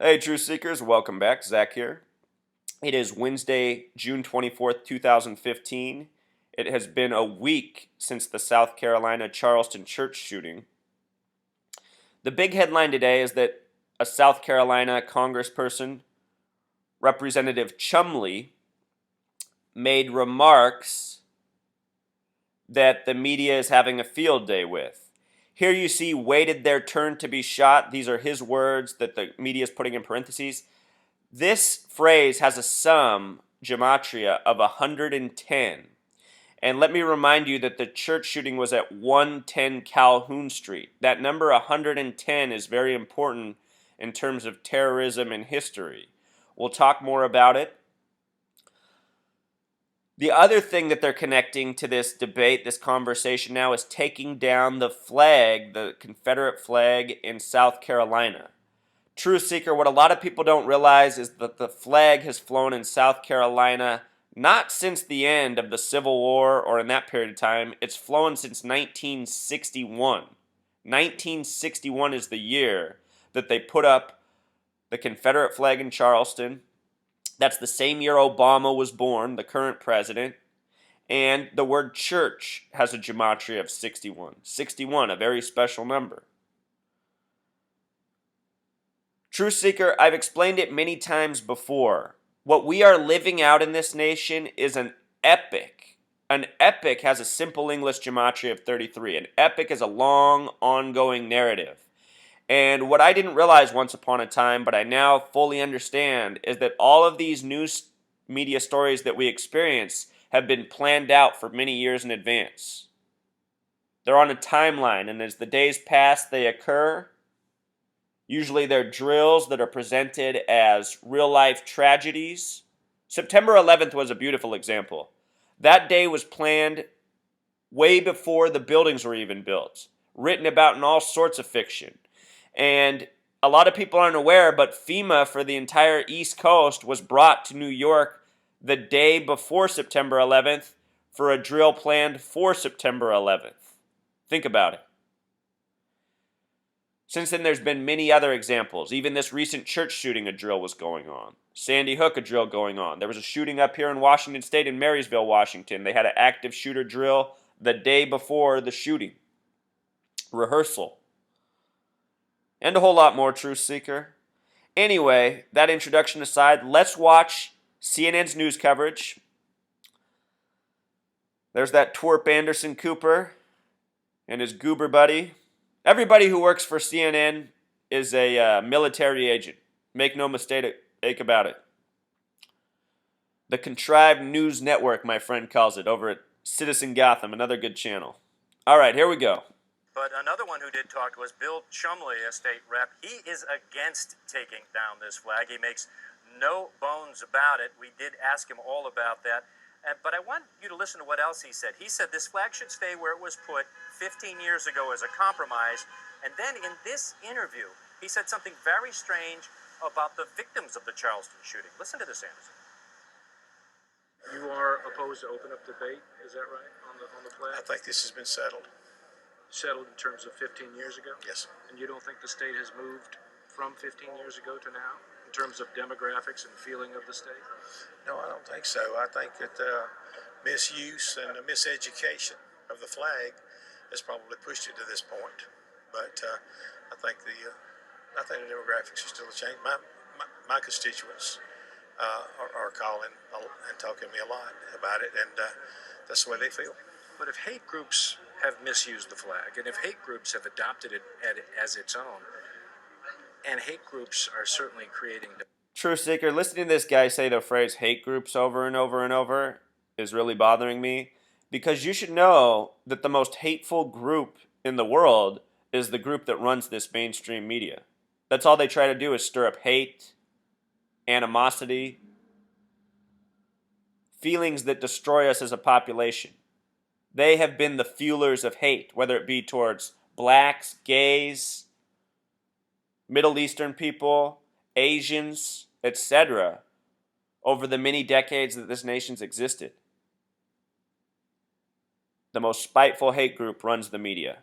Hey, Truth Seekers, welcome back. Zach here. It is Wednesday, June 24th, 2015. It has been a week since the South Carolina Charleston church shooting. The big headline today is that a South Carolina congressperson, Representative Chumley, made remarks that the media is having a field day with. Here you see, waited their turn to be shot. These are his words that the media is putting in parentheses. This phrase has a sum gematria of 110. And let me remind you that the church shooting was at 110 Calhoun Street. That number 110 is very important in terms of terrorism and history. We'll talk more about it. The other thing that they're connecting to this debate, this conversation now, is taking down the flag, the Confederate flag in South Carolina. Truth Seeker, what a lot of people don't realize is that the flag has flown in South Carolina not since the end of the Civil War or in that period of time. It's flown since 1961. 1961 is the year that they put up the Confederate flag in Charleston. That's the same year Obama was born, the current president. And the word church has a gematria of 61. 61, a very special number. Truth Seeker, I've explained it many times before. What we are living out in this nation is an epic. An epic has a simple English gematria of 33. An epic is a long, ongoing narrative. And what I didn't realize once upon a time, but I now fully understand, is that all of these news media stories that we experience have been planned out for many years in advance. They're on a timeline, and as the days pass, they occur. Usually they're drills that are presented as real-life tragedies. September 11th was a beautiful example. That day was planned way before the buildings were even built, written about in all sorts of fiction. And a lot of people aren't aware, but FEMA for the entire East Coast was brought to New York the day before September 11th for a drill planned for September 11th. Think about it. Since then, there's been many other examples. Even this recent church shooting, a drill was going on. Sandy Hook, a drill going on. There was a shooting up here in Washington State in Marysville, Washington. They had an active shooter drill the day before the shooting. Rehearsal. And a whole lot more, Truth Seeker. Anyway, that introduction aside, let's watch CNN's news coverage. There's that twerp Anderson Cooper and his goober buddy. Everybody who works for CNN is a military agent. Make no mistake about it. The contrived news network, my friend calls it, over at Citizen Gotham, another good channel. All right, here we go. But another one who did talk was Bill Chumley, a state rep. He is against taking down this flag. He makes no bones about it. We did ask him all about that. But I want you to listen to what else he said. He said this flag should stay where it was put 15 years ago as a compromise. And then in this interview, he said something very strange about the victims of the Charleston shooting. Listen to this, Anderson. You are opposed to open up debate, is that right, on the flag? I think this has been settled. Settled in terms of 15 years ago? Yes. And you don't think the state has moved from 15 years ago to now in terms of demographics and feeling of the state? No, I don't think so. I think that misuse and the miseducation of the flag has probably pushed it to this point. But I think the demographics are still a change. My constituents are calling and talking to me a lot about it, and that's the way they feel. But if hate groups have misused the flag, and if hate groups have adopted it as its own, and hate groups are certainly creating... Truth Seeker, listening to this guy say the phrase hate groups over and over and over is really bothering me, because you should know that the most hateful group in the world is the group that runs this mainstream media. That's all they try to do is stir up hate, animosity, feelings that destroy us as a population. They have been the fuelers of hate, whether it be towards blacks, gays, Middle Eastern people, Asians, etc., over the many decades that this nation's existed. The most spiteful hate group runs the media.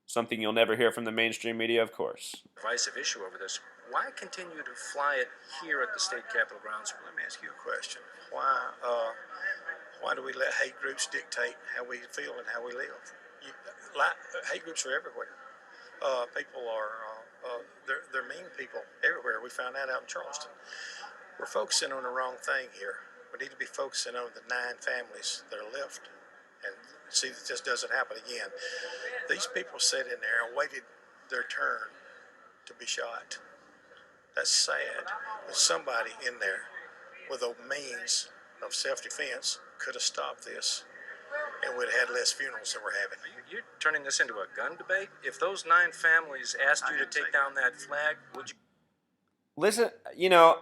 Something you'll never hear from the mainstream media, of course. Divisive issue over this. Why continue to fly it here at the state capitol grounds? Let me ask you a question. Why do we let hate groups dictate how we feel and how we live? You, Hate groups are everywhere. People are they're mean people everywhere. We found that out in Charleston. We're focusing on the wrong thing here. We need to be focusing on the 9 families that are left and see that this doesn't happen again. These people sat in there and waited their turn to be shot. That's sad. But somebody in there with a means of self-defense could have stopped this, and we'd have had less funerals than we're having. You're turning this into a gun debate? If those 9 families asked you to take down that flag, would you? Listen,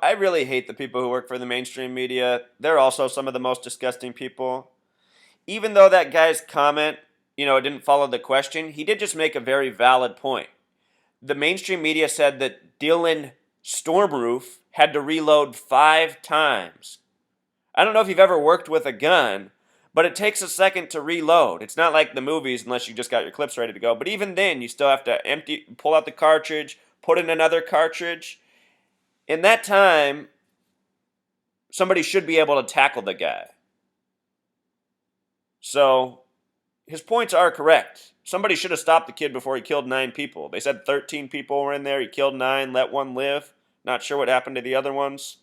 I really hate the people who work for the mainstream media. They're also some of the most disgusting people. Even though that guy's comment, didn't follow the question, he did just make a very valid point. The mainstream media said that Dylan Stormroof had to reload 5 times. I don't know if you've ever worked with a gun, but it takes a second to reload. It's not like the movies unless you just got your clips ready to go. But even then, you still have to pull out the cartridge, put in another cartridge. In that time, somebody should be able to tackle the guy. So, his points are correct. Somebody should have stopped the kid before he killed 9 people. They said 13 people were in there. He killed 9, let 1 live. Not sure what happened to the other ones.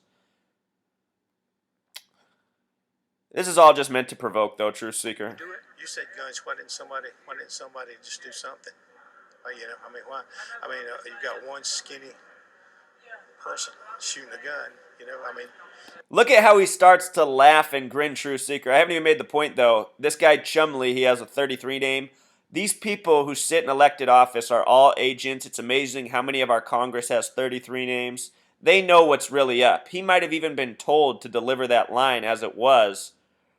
This is all just meant to provoke, though, Truth Seeker. Do it. You said guns. Why didn't somebody just do something? Why? You've got one skinny person shooting a gun. Look at how he starts to laugh and grin, Truth Seeker. I haven't even made the point, though. This guy, Chumley, he has a 33 name. These people who sit in elected office are all agents. It's amazing how many of our Congress has 33 names. They know what's really up. He might have even been told to deliver that line as it was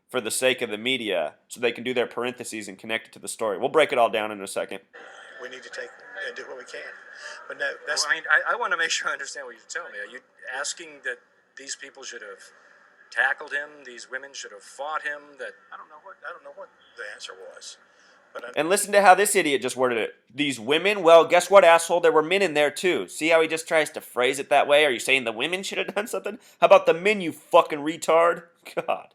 for the sake of the media so they can do their parentheses and connect it to the story. We'll break it all down in a second. We need to take and do what we can. But no, that's. Well, I want to make sure I understand what you're telling me. Are you asking that these people should have tackled him? These women should have fought him? That I don't know what the answer was. And listen to how this idiot just worded it. These women? Well, guess what, asshole? There were men in there, too. See how he just tries to phrase it that way? Are you saying the women should have done something? How about the men, you fucking retard? God.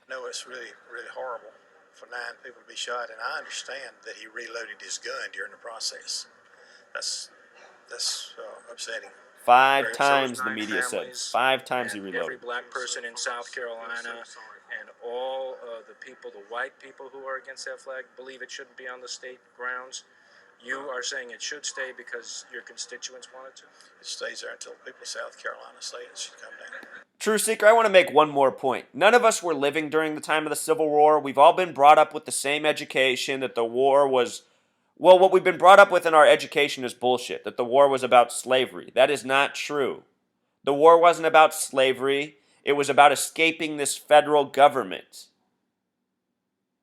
No, it's really, really horrible for 9 people to be shot, and I understand that he reloaded his gun during the process. That's upsetting. 5 times, the media says. 5 times he reloaded. Every black person in South Carolina and all the people, the white people who are against that flag, believe it shouldn't be on the state grounds. You are saying it should stay because your constituents want it to? It stays there until the people of South Carolina say it should come down. True Seeker, I want to make one more point. None of us were living during the time of the Civil War. We've all been brought up with the same education that the war was... Well, what we've been brought up with in our education is bullshit, that the war was about slavery. That is not true. The war wasn't about slavery. It was about escaping this federal government.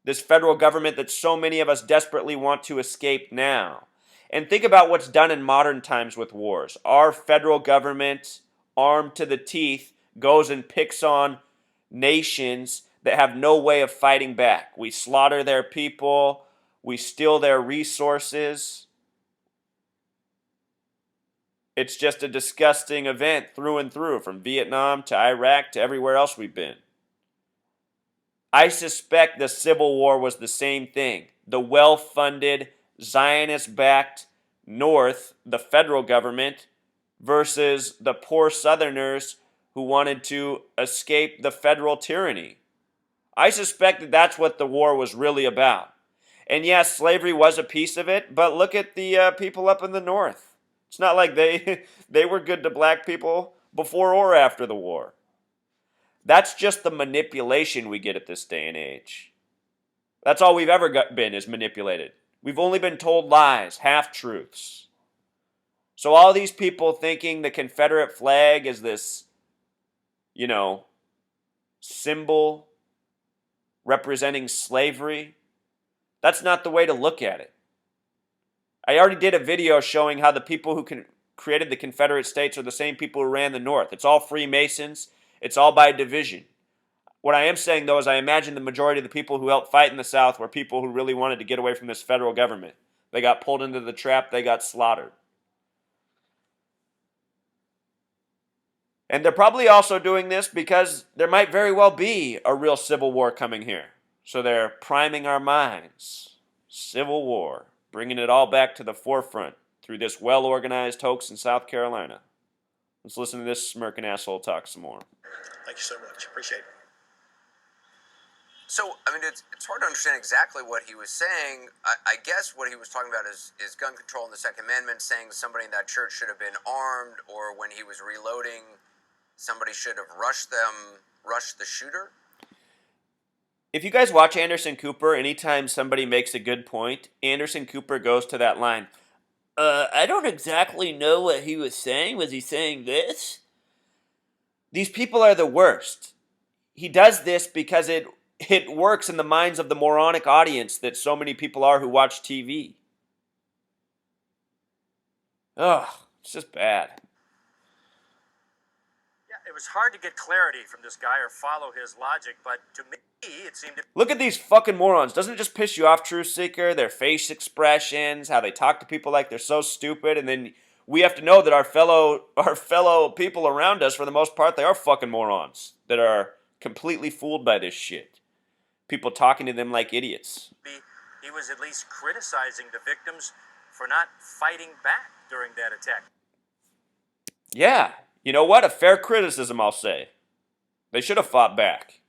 This federal government that so many of us desperately want to escape now. And think about what's done in modern times with wars. Our federal government, armed to the teeth, goes and picks on nations that have no way of fighting back. We slaughter their people. We steal their resources. It's just a disgusting event through and through, from Vietnam to Iraq to everywhere else we've been. I suspect the Civil War was the same thing. The well-funded, Zionist-backed North, the federal government, versus the poor Southerners who wanted to escape the federal tyranny. I suspect that that's what the war was really about. And yes, slavery was a piece of it, but look at the people up in the North. It's not like they were good to black people before or after the war. That's just the manipulation we get at this day and age. That's all we've ever been, is manipulated. We've only been told lies, half-truths. So all these people thinking the Confederate flag is this, symbol representing slavery, that's not the way to look at it. I already did a video showing how the people who created the Confederate States are the same people who ran the North. It's all Freemasons. It's all by division. What I am saying, though, is I imagine the majority of the people who helped fight in the South were people who really wanted to get away from this federal government. They got pulled into the trap. They got slaughtered. And they're probably also doing this because there might very well be a real civil war coming here. So they're priming our minds. Civil war, bringing it all back to the forefront through this well-organized hoax in South Carolina. Let's listen to this smirking asshole talk some more. Thank you so much. Appreciate it. So, I mean, it's hard to understand exactly what he was saying. I guess what he was talking about is gun control and the Second Amendment, saying somebody in that church should have been armed, or when he was reloading, somebody should have rushed the shooter. If you guys watch Anderson Cooper, anytime somebody makes a good point, Anderson Cooper goes to that line, I don't exactly know what he was saying. Was he saying this? These people are the worst. He does this because it works in the minds of the moronic audience that so many people are who watch TV. Ugh, it's just bad. Yeah, it was hard to get clarity from this guy or follow his logic, but to me, it seemed to... Look at these fucking morons. Doesn't it just piss you off, Truth Seeker? Their face expressions, how they talk to people like they're so stupid, and then we have to know that our fellow people around us, for the most part, they are fucking morons that are completely fooled by this shit. People talking to them like idiots. He was at least criticizing the victims for not fighting back during that attack. Yeah, you know what? A fair criticism, I'll say. They should have fought back.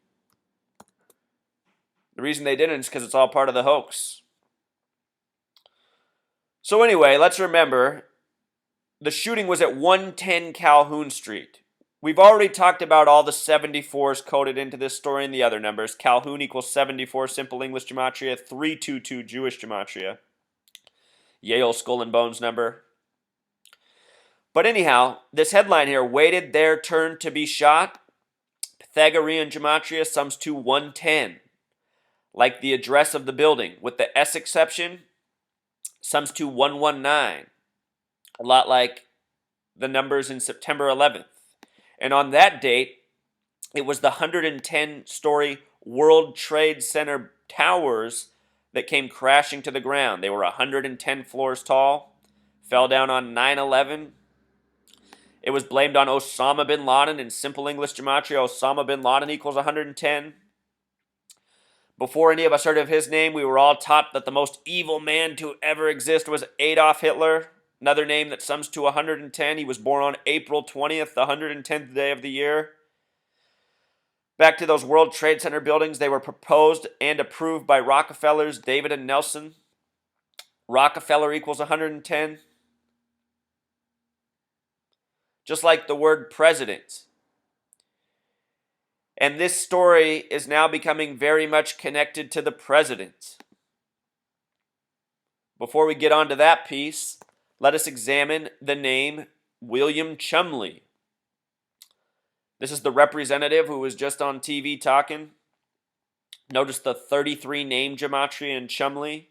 The reason they didn't is because it's all part of the hoax. So anyway, let's remember, the shooting was at 110 Calhoun Street. We've already talked about all the 74s coded into this story and the other numbers. Calhoun equals 74, Simple English Gematria, 322 Jewish Gematria. Yale Skull and Bones number. But anyhow, this headline here, waited their turn to be shot. Pythagorean Gematria sums to 110. Like the address of the building, with the S exception, sums to 119. A lot like the numbers in September 11th. And on that date, it was the 110-story World Trade Center towers that came crashing to the ground. They were 110 floors tall, fell down on 9/11. It was blamed on Osama bin Laden. In Simple English Gematria, Osama bin Laden equals 110. Before any of us heard of his name, we were all taught that the most evil man to ever exist was Adolf Hitler. Another name that sums to 110. He was born on April 20th, the 110th day of the year. Back to those World Trade Center buildings, they were proposed and approved by Rockefellers, David and Nelson. Rockefeller equals 110. Just like the word president. And this story is now becoming very much connected to the president. Before we get on to that piece, let us examine the name William Chumley. This is the representative who was just on TV talking. Notice the 33 name gematria in Chumley.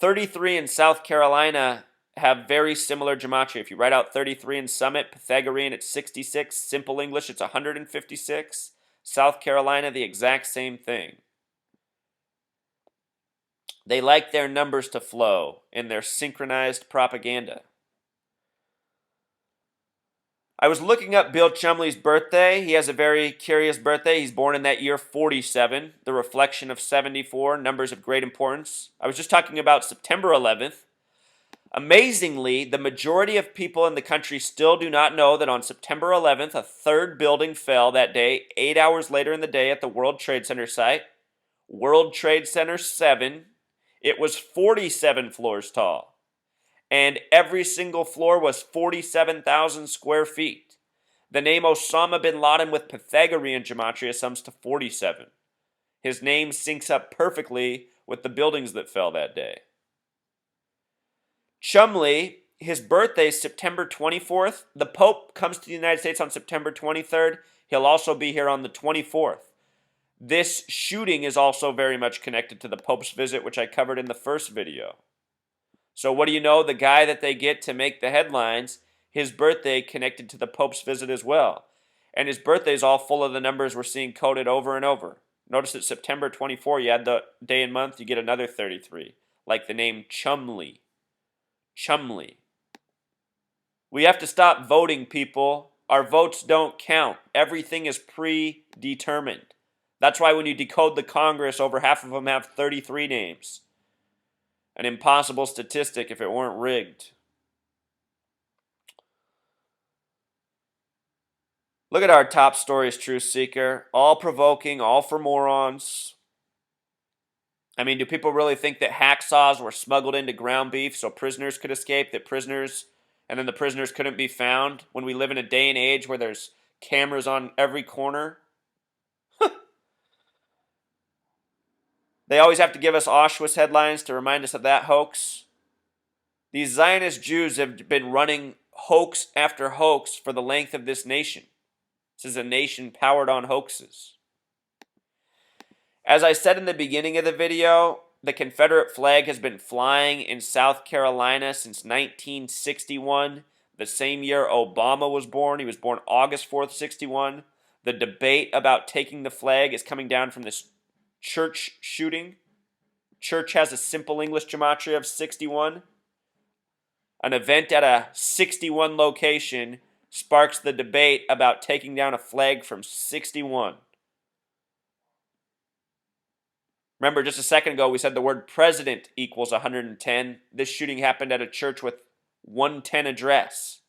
33 in South Carolina have very similar gematria. If you write out 33 in Summit, Pythagorean it's 66, Simple English it's 156. South Carolina, the exact same thing. They like their numbers to flow in their synchronized propaganda. I was looking up Bill Chumley's birthday. He has a very curious birthday. He's born in that year 47, the reflection of 74, numbers of great importance. I was just talking about September 11th. Amazingly, the majority of people in the country still do not know that on September 11th, a third building fell that day, 8 hours later in the day at the World Trade Center site. World Trade Center 7. It was 47 floors tall. And every single floor was 47,000 square feet. The name Osama bin Laden with Pythagorean gematria sums to 47. His name syncs up perfectly with the buildings that fell that day. Chumley, his birthday is September 24th. The Pope comes to the United States on September 23rd. He'll also be here on the 24th. This shooting is also very much connected to the Pope's visit, which I covered in the first video. So what do you know? The guy that they get to make the headlines, his birthday connected to the Pope's visit as well. And his birthday is all full of the numbers we're seeing coded over and over. Notice that September 24, you add the day and month, you get another 33. Like the name Chumley. Chumley. We have to stop voting, people, Our votes don't count. Everything is predetermined. That's why when you decode the Congress, over half of them have 33 names. An impossible statistic if it weren't rigged. Look at our top stories, Truth Seeker. All provoking, all for morons. I mean, do people really think that hacksaws were smuggled into ground beef so prisoners could escape? And then the prisoners couldn't be found when we live in a day and age where there's cameras on every corner? They always have to give us Auschwitz headlines to remind us of that hoax. These Zionist Jews have been running hoax after hoax for the length of this nation. This is a nation powered on hoaxes. As I said in the beginning of the video, the Confederate flag has been flying in South Carolina since 1961, the same year Obama was born. He was born August 4th, 61. The debate about taking the flag is coming down from this church shooting. Church has a simple English gematria of 61. An event at a 61 location sparks the debate about taking down a flag from 61. Remember, just a second ago, we said the word president equals 110. This shooting happened at a church with 110 address.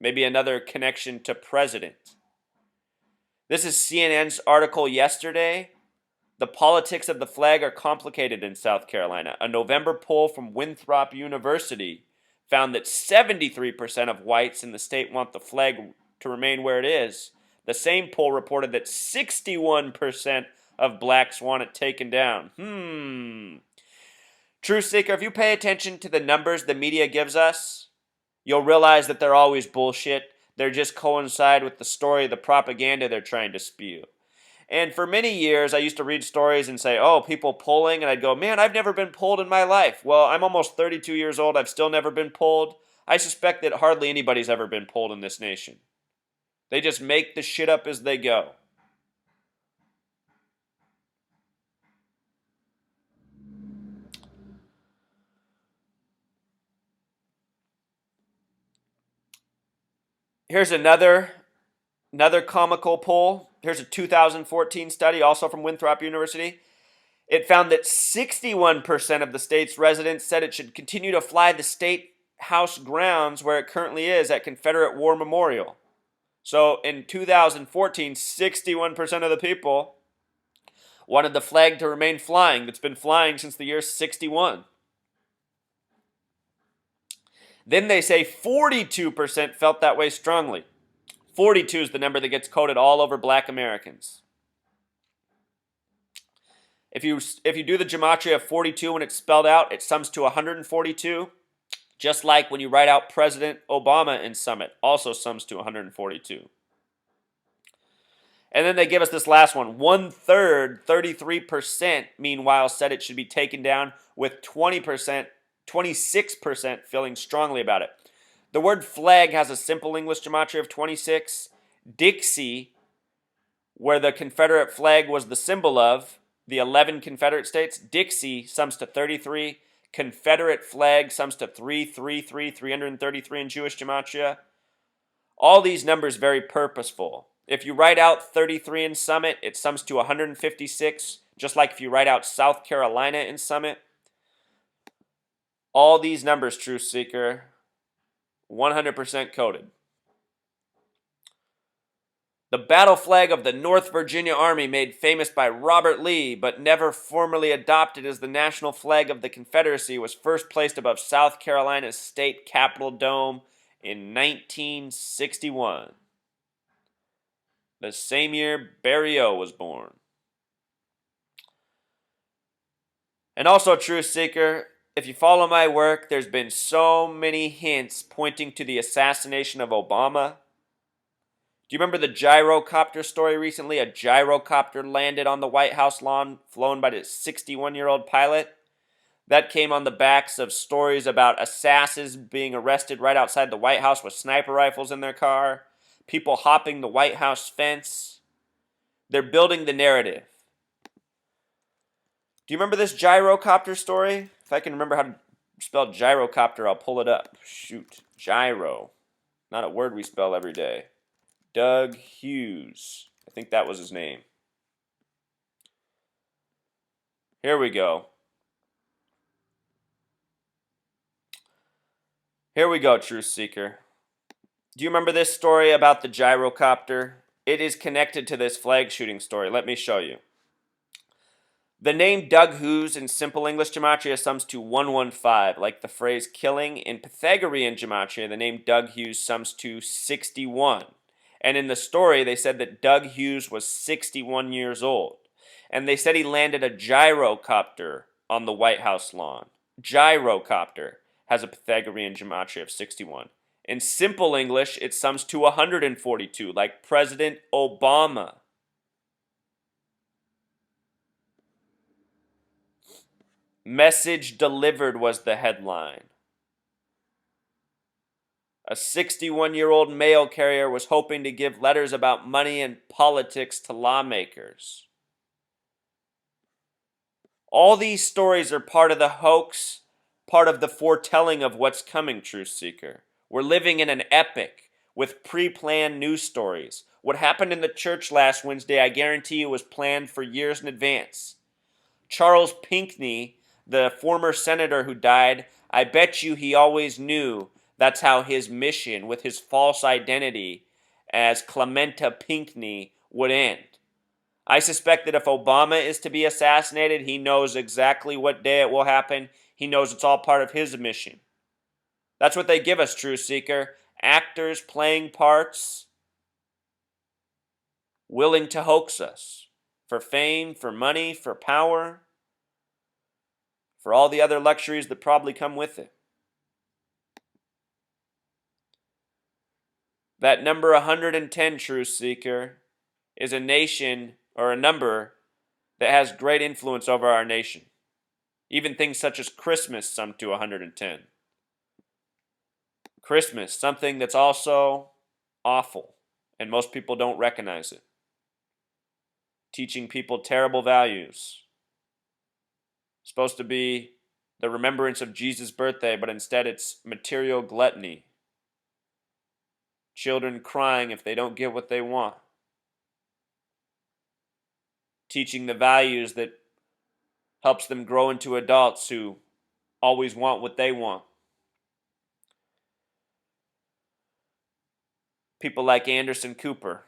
Maybe another connection to president. This is CNN's article yesterday. The politics of the flag are complicated in South Carolina. A November poll from Winthrop University found that 73% of whites in the state want the flag to remain where it is. The same poll reported that 61% of blacks want it taken down. Truth Seeker, if you pay attention to the numbers the media gives us, you'll realize that they're always bullshit. They just coincide with the story, the propaganda they're trying to spew. And for many years, I used to read stories and say, oh, people polling, and I'd go, man, I've never been polled in my life. Well, I'm almost 32 years old. I've still never been polled. I suspect that hardly anybody's ever been polled in this nation. They just make the shit up as they go. Here's another comical poll. Here's a 2014 study, also from Winthrop University. It found that 61% of the state's residents said it should continue to fly the state house grounds where it currently is at Confederate War Memorial. So in 2014, 61% of the people wanted the flag to remain flying. That's been flying since the year 61. Then they say 42% felt that way strongly. 42 is the number that gets coded all over black Americans. If you do the gematria of 42 when it's spelled out, it sums to 142. Just like when you write out President Obama in Summit, also sums to 142. And then they give us this last one. 1/3, 33%, meanwhile, said it should be taken down, with 26% feeling strongly about it. The word flag has a simple English gematria of 26. Dixie, where the Confederate flag was the symbol of the 11 Confederate states, Dixie sums to 33. Confederate flag sums to 333 in Jewish gematria. All these numbers very purposeful. If you write out 33 in Summit, it sums to 156, just like if you write out South Carolina in Summit. All these numbers, Truth Seeker, 100% coded. The battle flag of the North Virginia Army, made famous by Robert Lee, but never formally adopted as the national flag of the Confederacy, was first placed above South Carolina's state capitol dome in 1961. The same year Barry-O was born. And also, Truth Seeker, if you follow my work, there's been so many hints pointing to the assassination of Obama. Do you remember the gyrocopter story recently? A gyrocopter landed on the White House lawn, flown by the 61-year-old pilot. That came on the backs of stories about assassins being arrested right outside the White House with sniper rifles in their car, people hopping the White House fence. They're building the narrative. Do you remember this gyrocopter story? If I can remember how to spell gyrocopter, I'll pull it up. Shoot. Gyro. Not a word we spell every day. Doug Hughes. I think that was his name. Here we go. Here we go, Truth Seeker. Do you remember this story about the gyrocopter? It is connected to this flag shooting story. Let me show you. The name Doug Hughes in Simple English Gematria sums to 115, like the phrase killing. In Pythagorean Gematria, the name Doug Hughes sums to 61. And in the story, they said that Doug Hughes was 61 years old. And they said he landed a gyrocopter on the White House lawn. Gyrocopter has a Pythagorean Gematria of 61. In Simple English, it sums to 142, like President Obama. Message delivered was the headline. A 61-year-old mail carrier was hoping to give letters about money and politics to lawmakers. All these stories are part of the hoax, part of the foretelling of what's coming, Truth Seeker. We're living in an epic with pre-planned news stories. What happened in the church last Wednesday, I guarantee you, was planned for years in advance. Charles Pinckney, the former senator who died, I bet you he always knew that's how his mission with his false identity as Clementa Pinckney would end. I suspect that if Obama is to be assassinated, he knows exactly what day it will happen. He knows it's all part of his mission. That's what they give us, Truth Seeker. Actors playing parts, willing to hoax us for fame, for money, for power, for all the other luxuries that probably come with it. That number 110, Truth Seeker, is a nation or a number that has great influence over our nation. Even things such as Christmas sum to 110. Christmas, something that's also awful, and most people don't recognize it. Teaching people terrible values. Supposed to be the remembrance of Jesus' birthday, but instead it's material gluttony. Children crying if they don't get what they want. Teaching the values that helps them grow into adults who always want what they want. People like Anderson Cooper.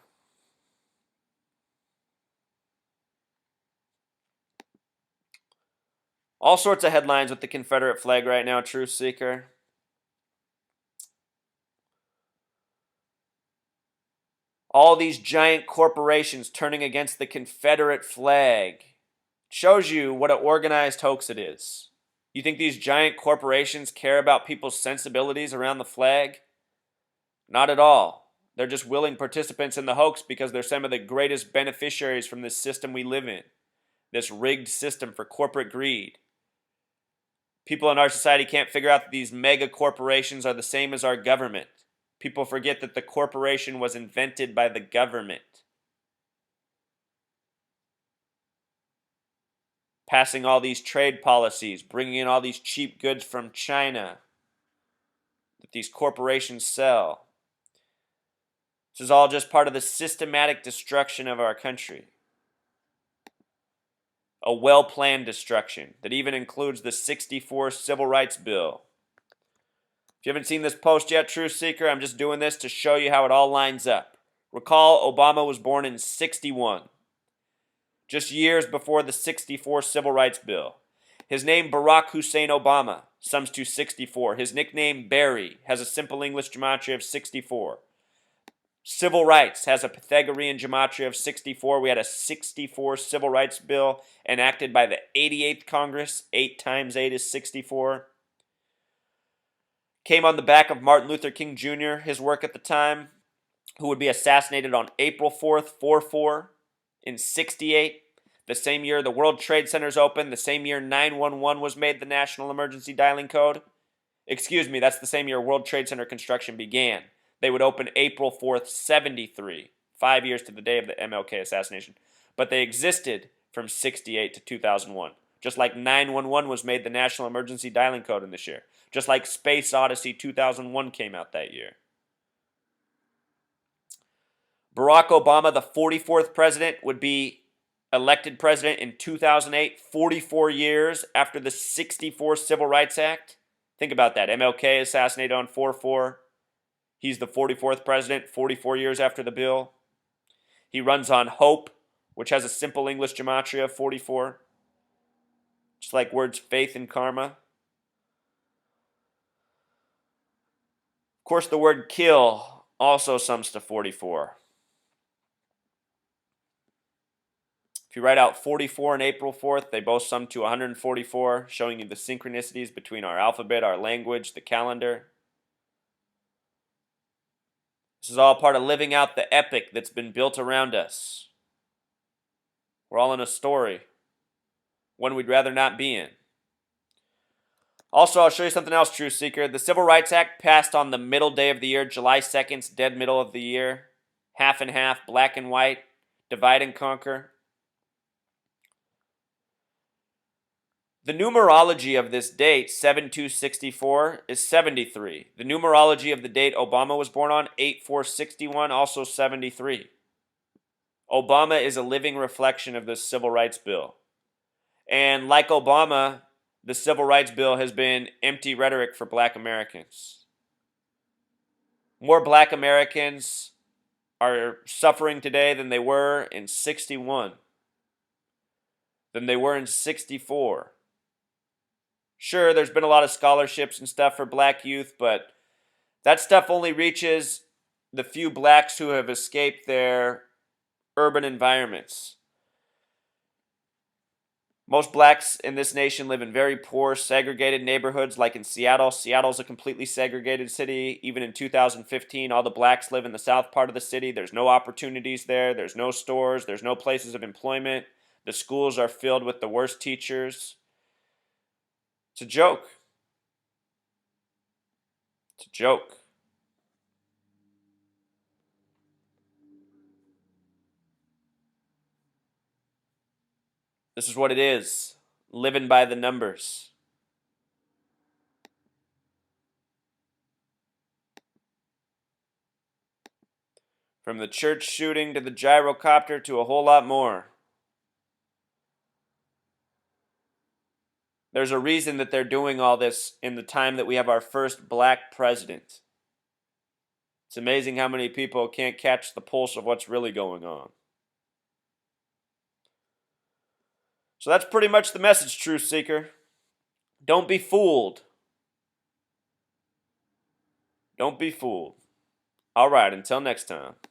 All sorts of headlines with the Confederate flag right now, Truth Seeker. All these giant corporations turning against the Confederate flag. Shows you what an organized hoax it is. You think these giant corporations care about people's sensibilities around the flag? Not at all. They're just willing participants in the hoax because they're some of the greatest beneficiaries from this system we live in. This rigged system for corporate greed. People in our society can't figure out that these mega corporations are the same as our government. People forget that the corporation was invented by the government. Passing all these trade policies, bringing in all these cheap goods from China that these corporations sell. This is all just part of the systematic destruction of our country. A well-planned destruction that even includes the '64 Civil Rights Bill. If you haven't seen this post yet, Truth Seeker, I'm just doing this to show you how it all lines up. Recall, Obama was born in '61, just years before the '64 Civil Rights Bill. His name, Barack Hussein Obama, sums to 64. His nickname, Barry, has a simple English gematria of 64. Civil rights has a Pythagorean gematria of 64. We had a 64 Civil Rights Bill enacted by the 88th Congress. 8 times 8 is 64. Came on the back of Martin Luther King Jr., his work at the time, who would be assassinated on April 4th, 4/4 in 68. The same year the World Trade Centers opened, the same year 911 was made the National Emergency Dialing Code. Excuse me, that's the same year World Trade Center construction began. They would open April 4th, 73, 5 years to the day of the MLK assassination. But they existed from 68 to 2001. Just like 911 was made the National Emergency Dialing Code in this year. Just like Space Odyssey 2001 came out that year. Barack Obama, the 44th president, would be elected president in 2008, 44 years after the 64 Civil Rights Act. Think about that. MLK assassinated on 4/4. He's the 44th president, 44 years after the bill. He runs on hope, which has a simple English gematria of 44, just like words faith and karma. Of course, the word kill also sums to 44. If you write out 44 and April 4th, they both sum to 144, showing you the synchronicities between our alphabet, our language, the calendar. This is all part of living out the epic that's been built around us. We're all in a story, one we'd rather not be in. Also, I'll show you something else, Truth Seeker. The Civil Rights Act passed on the middle day of the year, July 2nd, dead middle of the year. Half and half, black and white, divide and conquer. The numerology of this date, 7264, is 73. The numerology of the date Obama was born on, 8461, also 73. Obama is a living reflection of this civil rights bill. And like Obama, the civil rights bill has been empty rhetoric for black Americans. More black Americans are suffering today than they were in 61, than they were in 64. Sure, there's been a lot of scholarships and stuff for black youth, but that stuff only reaches the few blacks who have escaped their urban environments. Most blacks in this nation live in very poor, segregated neighborhoods like in Seattle. Seattle's a completely segregated city. Even in 2015, all the blacks live in the south part of the city. There's no opportunities there. There's no stores. There's no places of employment. The schools are filled with the worst teachers. It's a joke. It's a joke. This is what it is, living by the numbers. From the church shooting to the gyrocopter to a whole lot more. There's a reason that they're doing all this in the time that we have our first black president. It's amazing how many people can't catch the pulse of what's really going on. So that's pretty much the message, Truth Seeker. Don't be fooled. Don't be fooled. All right, until next time.